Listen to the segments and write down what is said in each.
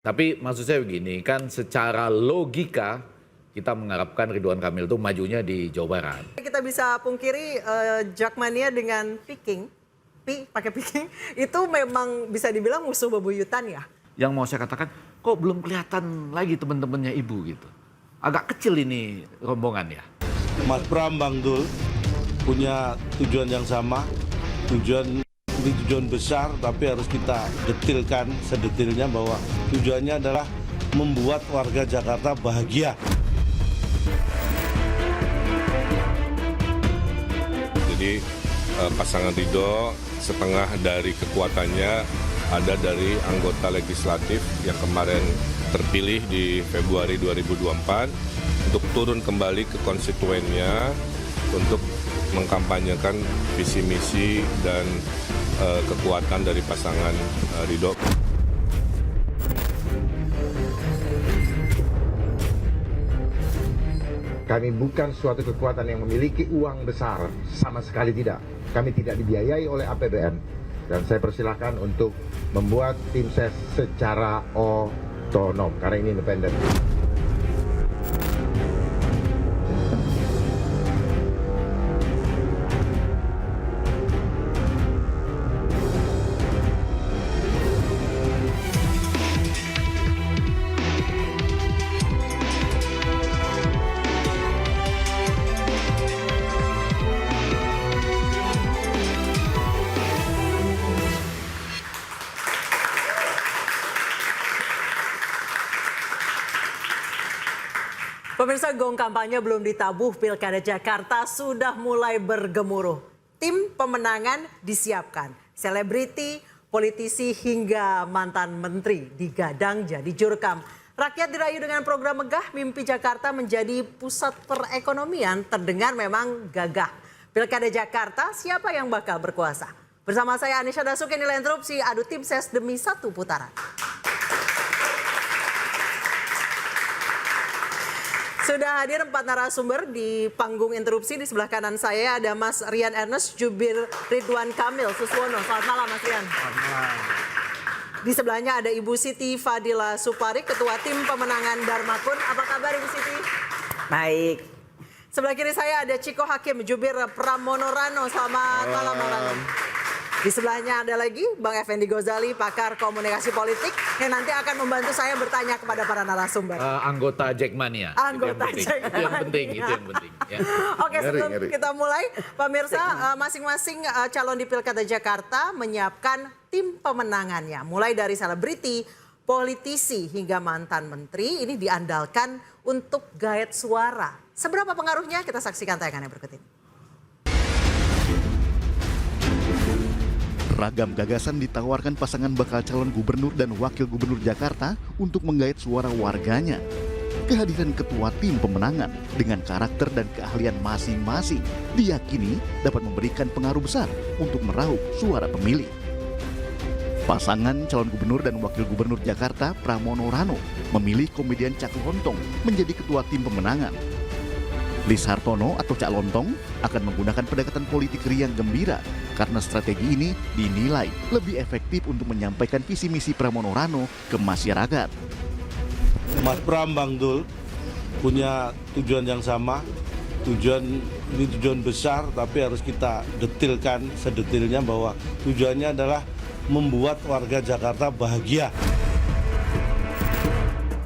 Tapi maksud saya begini, kan secara logika kita mengharapkan Ridwan Kamil itu majunya di Jawa Barat. Kita bisa pungkiri Jakmania dengan Viking, pakai Viking, itu memang bisa dibilang musuh bebuyutan ya? Yang mau saya katakan, kok belum kelihatan lagi teman-temannya Ibu gitu. Agak kecil ini rombongan ya. Mas Pram, Bang Dul punya tujuan yang sama, ini tujuan besar, tapi harus kita detilkan sedetilnya bahwa tujuannya adalah membuat warga Jakarta bahagia. Jadi pasangan Ridho setengah dari kekuatannya ada dari anggota legislatif yang kemarin terpilih di Februari 2024 untuk turun kembali ke konstituennya untuk mengkampanyekan visi misi dan kekuatan dari pasangan Ridho. Kami bukan suatu kekuatan yang memiliki uang besar, sama sekali tidak. Kami tidak dibiayai oleh APBN. Dan saya persilahkan untuk membuat tim ses secara otonom, karena ini independen. Pemirsa, gong kampanye belum ditabuh, Pilkada Jakarta sudah mulai bergemuruh. Tim pemenangan disiapkan. Selebriti, politisi hingga mantan menteri digadang jadi jurkam. Rakyat dirayu dengan program megah, mimpi Jakarta menjadi pusat perekonomian terdengar memang gagah. Pilkada Jakarta, siapa yang bakal berkuasa? Bersama saya Anisha Dasuki, nilai interupsi, adu tim ses demi satu putaran. Sudah hadir 4 narasumber di panggung interupsi. Di sebelah kanan saya ada Mas Rian Ernest, jubir Ridwan Kamil Suswono. Selamat malam Mas Rian. Selamat malam. Di sebelahnya ada Ibu Siti Fadila Supari, Ketua Tim Pemenangan Dharmakun. Apa kabar Ibu Siti? Baik. Sebelah kiri saya ada Ciko Hakim, jubir Pramono Rano. Selamat malam Bang Rano. Di sebelahnya ada lagi Bang Effendi Ghazali, pakar komunikasi politik yang nanti akan membantu saya bertanya kepada para narasumber. Anggota Jakmania. Anggota Jakmania. Itu yang penting, itu yang penting. Ya. Oke, sebelum kita mulai, pemirsa, masing-masing calon di Pilkada Jakarta menyiapkan tim pemenangannya. Mulai dari selebriti, politisi hingga mantan menteri, ini diandalkan untuk gaet suara. Seberapa pengaruhnya? Kita saksikan tayangannya berikut ini. Ragam gagasan ditawarkan pasangan bakal calon gubernur dan wakil gubernur Jakarta untuk menggait suara warganya. Kehadiran ketua tim pemenangan dengan karakter dan keahlian masing-masing diyakini dapat memberikan pengaruh besar untuk meraup suara pemilih. Pasangan calon gubernur dan wakil gubernur Jakarta Pramono Rano memilih komedian Cak Lontong menjadi ketua tim pemenangan. Lis Hartono atau Cak Lontong akan menggunakan pendekatan politik riang gembira karena strategi ini dinilai lebih efektif untuk menyampaikan visi misi Pramono Rano ke masyarakat. Mas Pram, Bang Dul punya tujuan yang sama, ini tujuan besar, tapi harus kita detilkan sedetilnya bahwa tujuannya adalah membuat warga Jakarta bahagia.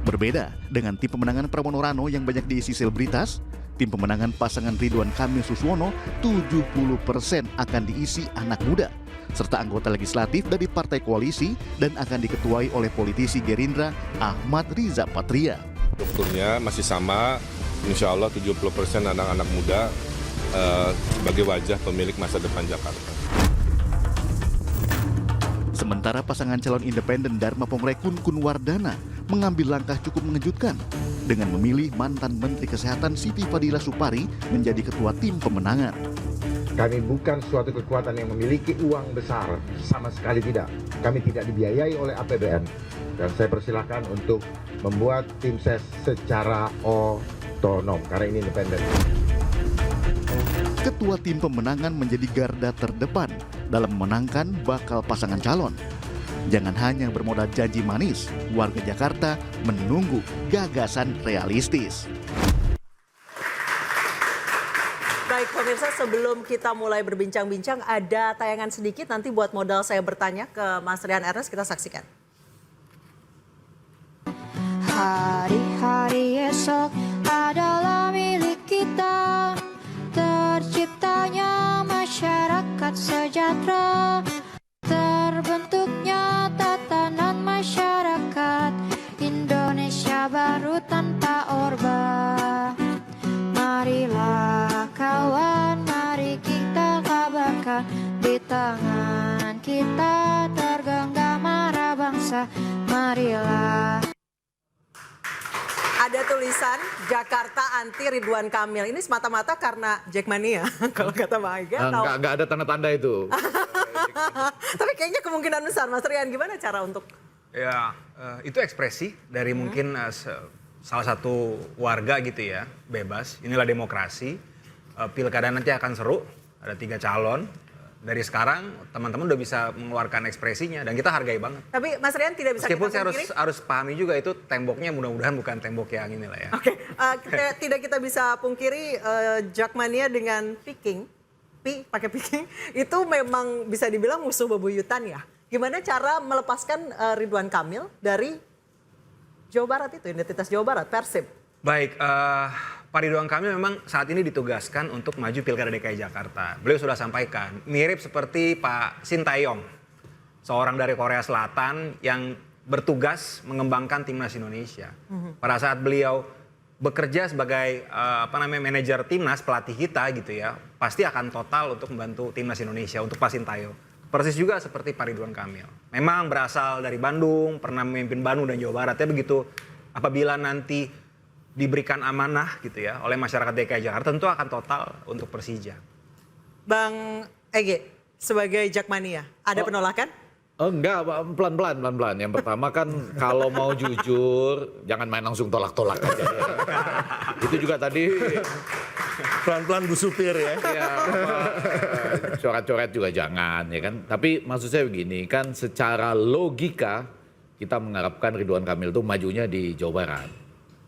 Berbeda dengan tim pemenangan Pramono Rano yang banyak diisi selebritas, tim pemenangan pasangan Ridwan Kamil Suswono 70% akan diisi anak muda serta anggota legislatif dari partai koalisi dan akan diketuai oleh politisi Gerindra Ahmad Riza Patria. Strukturnya masih sama, insya Allah 70% anak-anak muda sebagai wajah pemilik masa depan Jakarta. Sementara pasangan calon independen Dharma Pongre Kun Wardana mengambil langkah cukup mengejutkan dengan memilih mantan Menteri Kesehatan Siti Fadila Supari menjadi ketua tim pemenangan. Kami bukan suatu kekuatan yang memiliki uang besar, sama sekali tidak. Kami tidak dibiayai oleh APBN. Dan saya persilahkan untuk membuat tim ses secara otonom, karena ini independen. Ketua tim pemenangan menjadi garda terdepan dalam memenangkan bakal pasangan calon. Jangan hanya bermodal janji manis, warga Jakarta menunggu gagasan realistis. Baik pemirsa, sebelum kita mulai berbincang-bincang, ada tayangan sedikit nanti buat modal saya bertanya ke Mas Rian Ernest, kita saksikan. Hari-hari esok adalah milik kita, terciptanya masyarakat sejahtera, terbentuknya tatanan masyarakat Indonesia baru tanpa orba. Marilah kawan, mari kita kabarkan, di tangan kita tergenggam marah bangsa. Marilah. Ada tulisan Jakarta anti Ridwan Kamil. Ini semata-mata karena Jackmania kalau kata Bang Ega. Nggak ada tanda-tanda itu. Tapi kayaknya kemungkinan besar. Mas Rian, gimana cara untuk... Ya, itu ekspresi dari mungkin salah satu warga gitu ya, bebas. Inilah demokrasi. Pilkada nanti akan seru, ada 3 calon. Dari sekarang teman-teman udah bisa mengeluarkan ekspresinya dan kita hargai banget. Tapi Mas Rian tidak bisa Meskipun kita saya pungkiri. harus pahami juga itu temboknya mudah-mudahan bukan tembok yang inilah ya. Oke, tidak kita bisa pungkiri Jackmania dengan Peking, pakai Peking, itu memang bisa dibilang musuh bebuyutan ya. Gimana cara melepaskan Ridwan Kamil dari Jawa Barat itu, identitas Jawa Barat, Persib? Baik, Pak Ridwan Kamil memang saat ini ditugaskan untuk maju Pilkada DKI Jakarta. Beliau sudah sampaikan, mirip seperti Pak Sintayong, seorang dari Korea Selatan yang bertugas mengembangkan timnas Indonesia. Pada saat beliau bekerja sebagai manajer timnas, pelatih kita gitu ya, pasti akan total untuk membantu timnas Indonesia, untuk Pak Sintayong. Persis juga seperti Pak Ridwan Kamil. Memang berasal dari Bandung, pernah memimpin Bandung dan Jawa Barat. Ya begitu, apabila nanti diberikan amanah gitu ya oleh masyarakat DKI Jakarta, tentu akan total untuk Persija. Bang Ege, sebagai Jackmania, ada penolakan? Enggak, pelan-pelan. Yang pertama kan kalau mau jujur, jangan main langsung tolak-tolak aja. Ya. Itu juga tadi Pelan-pelan Bu Supir ya. ya coret-coret juga jangan ya kan. Tapi maksud saya begini, kan secara logika kita mengharapkan Ridwan Kamil itu majunya di Jawa Barat.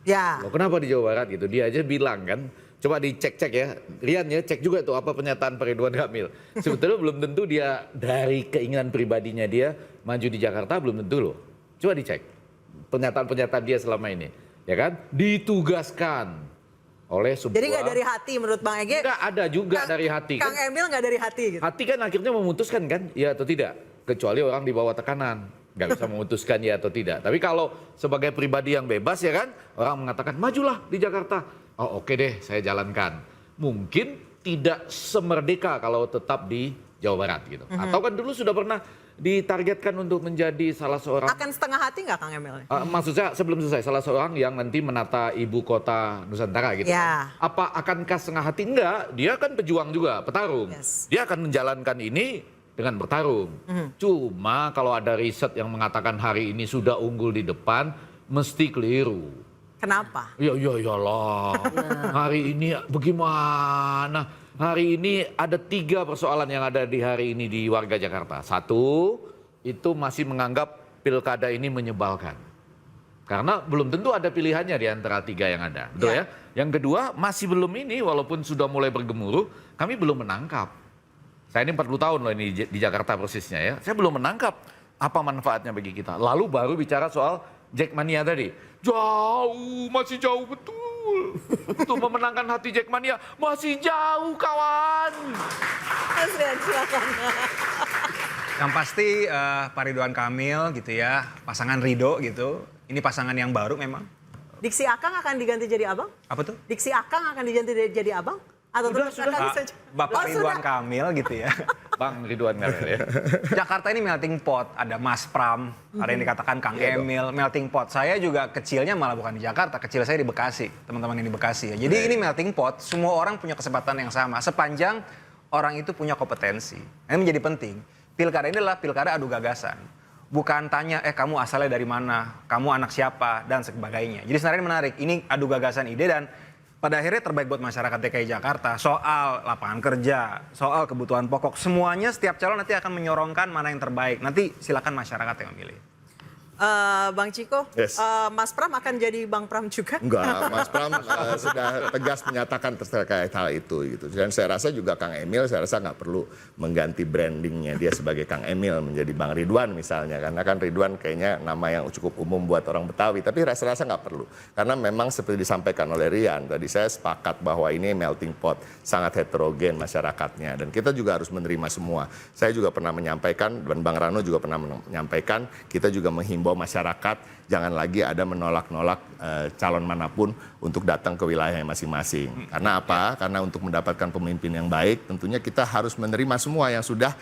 Ya. Loh, kenapa di Jawa Barat gitu? Dia aja bilang kan, coba dicek-cek ya. Rian ya, cek juga tuh apa pernyataan Pak Ridwan Kamil. Sebetulnya belum tentu dia dari keinginan pribadinya dia maju di Jakarta, belum tentu loh. Coba dicek pernyataan-pernyataan dia selama ini. Ya kan? Ditugaskan oleh sebuah... Jadi nggak dari hati menurut Bang Ege? Nggak ada juga dari hati. Kang Kan? Emil nggak dari hati gitu? Hati kan akhirnya memutuskan kan, ya atau tidak. Kecuali orang di bawah tekanan. Nggak bisa memutuskan ya atau tidak. Tapi kalau sebagai pribadi yang bebas ya kan, orang mengatakan majulah di Jakarta. Oh oke deh, saya jalankan. Mungkin tidak semerdeka kalau tetap di Jawa Barat gitu. Atau kan dulu sudah pernah ditargetkan untuk menjadi salah seorang... Akan setengah hati nggak Kang Emil? maksud saya sebelum selesai, salah seorang yang nanti menata ibu kota Nusantara gitu. Ya. Apa akankah setengah hati? Enggak, dia kan pejuang juga, petarung. Yes. Dia akan menjalankan ini dengan bertarung. Cuma kalau ada riset yang mengatakan hari ini sudah unggul di depan, mesti keliru. Kenapa? Ya iyalah. Hari ini bagaimana? Hari ini ada 3 persoalan yang ada di hari ini di warga Jakarta. 1, itu masih menganggap pilkada ini menyebalkan. Karena belum tentu ada pilihannya di antara 3 yang ada. Betul ya? Yang kedua, masih belum ini walaupun sudah mulai bergemuruh, kami belum menangkap. Saya ini 40 tahun loh ini di Jakarta persisnya ya. Saya belum menangkap apa manfaatnya bagi kita. Lalu baru bicara soal Jackmania tadi. Jauh, masih jauh betul. Untuk memenangkan hati Jackmania masih jauh kawan. Mas Rian, silakan. Yang pasti Pak Ridwan Kamil gitu ya, pasangan Ridho gitu. Ini pasangan yang baru memang. Diksi Akang akan diganti jadi abang? Apa tuh? Diksi Akang akan diganti jadi abang? Atau terus akan saja? Bapak Oh, Ridwan sudah. Kamil gitu ya. Bang Ridwan Kamil ya. Jakarta ini melting pot, ada Mas Pram, ada yang dikatakan Kang Emil, melting pot. Saya juga kecilnya malah bukan di Jakarta, kecil saya di Bekasi, teman-teman ini di Bekasi ya. Jadi ini melting pot, semua orang punya kesempatan yang sama, sepanjang orang itu punya kompetensi. Ini menjadi penting. Pilkada ini adalah pilkada adu gagasan. Bukan tanya, kamu asalnya dari mana, kamu anak siapa, dan sebagainya. Jadi sebenarnya menarik, ini adu gagasan ide dan pada akhirnya terbaik buat masyarakat DKI Jakarta. Soal lapangan kerja, soal kebutuhan pokok, semuanya setiap calon nanti akan menyorongkan mana yang terbaik. Nanti silakan masyarakat yang memilih. Bang Ciko, Yes. Mas Pram akan jadi Bang Pram juga? Enggak, Mas Pram sudah tegas menyatakan terkait hal itu gitu. Dan saya rasa juga Kang Emil, saya rasa nggak perlu mengganti brandingnya dia sebagai Kang Emil menjadi Bang Ridwan misalnya. Karena kan Ridwan kayaknya nama yang cukup umum buat orang Betawi. Tapi rasa-rasa nggak perlu. Karena memang seperti disampaikan oleh Rian, tadi saya sepakat bahwa ini melting pot, sangat heterogen masyarakatnya. Dan kita juga harus menerima semua. Saya juga pernah menyampaikan, dan Bang Rano juga pernah menyampaikan, kita juga menghimbau masyarakat jangan lagi ada menolak-nolak calon manapun untuk datang ke wilayah masing-masing. Karena apa? Karena untuk mendapatkan pemimpin yang baik tentunya kita harus menerima semua yang sudah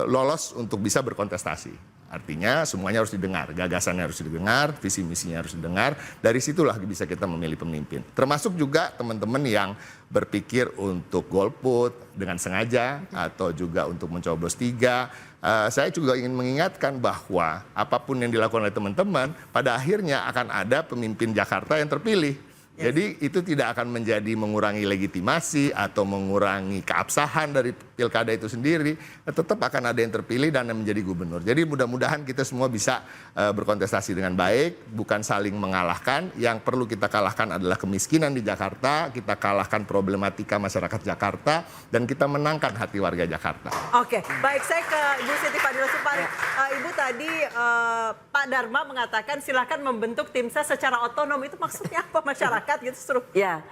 lolos untuk bisa berkontestasi. Artinya semuanya harus didengar, gagasannya harus didengar, visi misinya harus didengar. Dari situlah bisa kita memilih pemimpin. Termasuk juga teman-teman yang berpikir untuk golput dengan sengaja atau juga untuk mencoblos 3. Saya juga ingin mengingatkan bahwa apapun yang dilakukan oleh teman-teman, pada akhirnya akan ada pemimpin Jakarta yang terpilih. Jadi itu tidak akan menjadi mengurangi legitimasi atau mengurangi keabsahan dari pilkada itu sendiri. Tetap akan ada yang terpilih dan yang menjadi gubernur. Jadi mudah-mudahan kita semua bisa berkontestasi dengan baik, bukan saling mengalahkan. Yang perlu kita kalahkan adalah kemiskinan di Jakarta, kita kalahkan problematika masyarakat Jakarta, dan kita menangkan hati warga Jakarta. Oke, baik, saya ke Ibu Siti Fadila Supari. Ibu tadi Pak Dharma mengatakan silakan membentuk tim ses secara otonom. Itu maksudnya apa masyarakat gitu seru? Ya,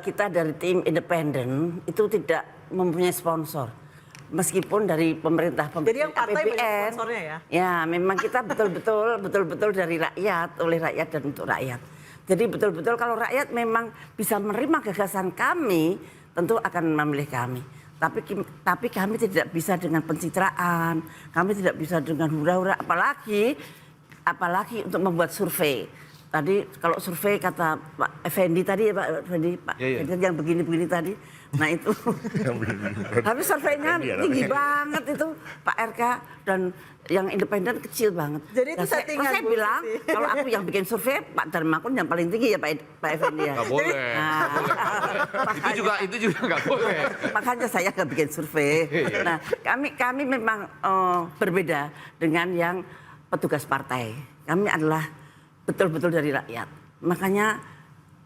kita dari tim independen itu tidak mempunyai sponsor. Meskipun dari pemerintah Jadi yang partai banyak APBN, sponsornya ya? Ya, memang kita betul-betul dari rakyat, oleh rakyat dan untuk rakyat. Jadi betul-betul kalau rakyat memang bisa menerima gagasan kami, tentu akan memilih kami. Tapi kami tidak bisa dengan pencitraan, kami tidak bisa dengan hura-hura, apalagi untuk membuat survei. Tadi kalau survei kata Pak Effendi tadi ya Pak Effendi, Effendi yang begini-begini tadi. Nah itu, tapi surveinya tinggi banget itu Pak RK dan yang independen kecil banget. Jadi itu settingan saya bilang kalau aku yang bikin survei Pak Dharmakun yang paling tinggi ya Pak Effendi ya. Nggak boleh. Itu juga nggak boleh. Makanya saya nggak bikin survei. Nah kami memang berbeda dengan yang petugas partai. Kami adalah betul-betul dari rakyat. Makanya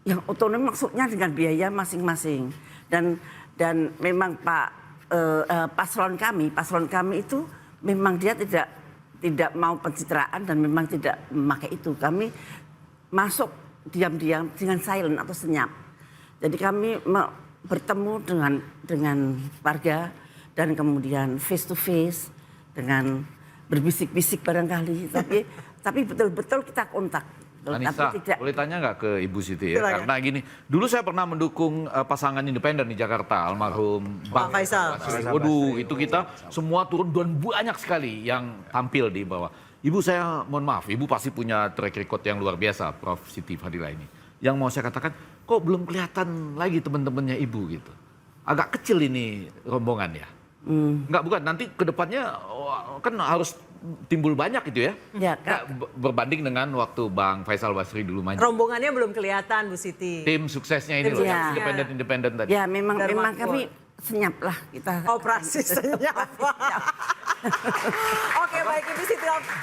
yang otonom maksudnya dengan biaya masing-masing. Dan memang paslon kami itu memang dia tidak mau pencitraan dan memang tidak memakai itu. Kami masuk diam-diam dengan silent atau senyap. Jadi kami bertemu dengan warga dan kemudian face to face dengan berbisik-bisik barangkali. Tapi betul-betul kita kontak. Anissa, boleh tanya nggak ke Ibu Siti ya? Karena gini, dulu saya pernah mendukung pasangan independen di Jakarta, almarhum Bang Faisal. Waduh, itu kita semua turun dan banyak sekali yang tampil di bawah. Ibu saya mohon maaf, Ibu pasti punya track record yang luar biasa, Prof. Siti Fadila ini. Yang mau saya katakan, kok belum kelihatan lagi teman-temannya Ibu gitu. Agak kecil ini rombongan ya. Enggak, bukan, nanti ke depannya kan harus timbul banyak gitu ya. Berbanding dengan waktu Bang Faisal Basri dulu maju. Rombongannya belum kelihatan Bu Siti. Tim suksesnya ini loh, independen tadi. Ya memang kami senyap lah kita. Operasi senyap. Oke, baik, Ibu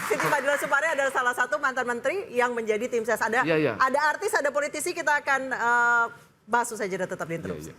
Siti Fadila Supari adalah salah satu mantan menteri yang menjadi tim ses. Ada artis, ada politisi, kita akan bahas usai jeda, tetap di Interupsi.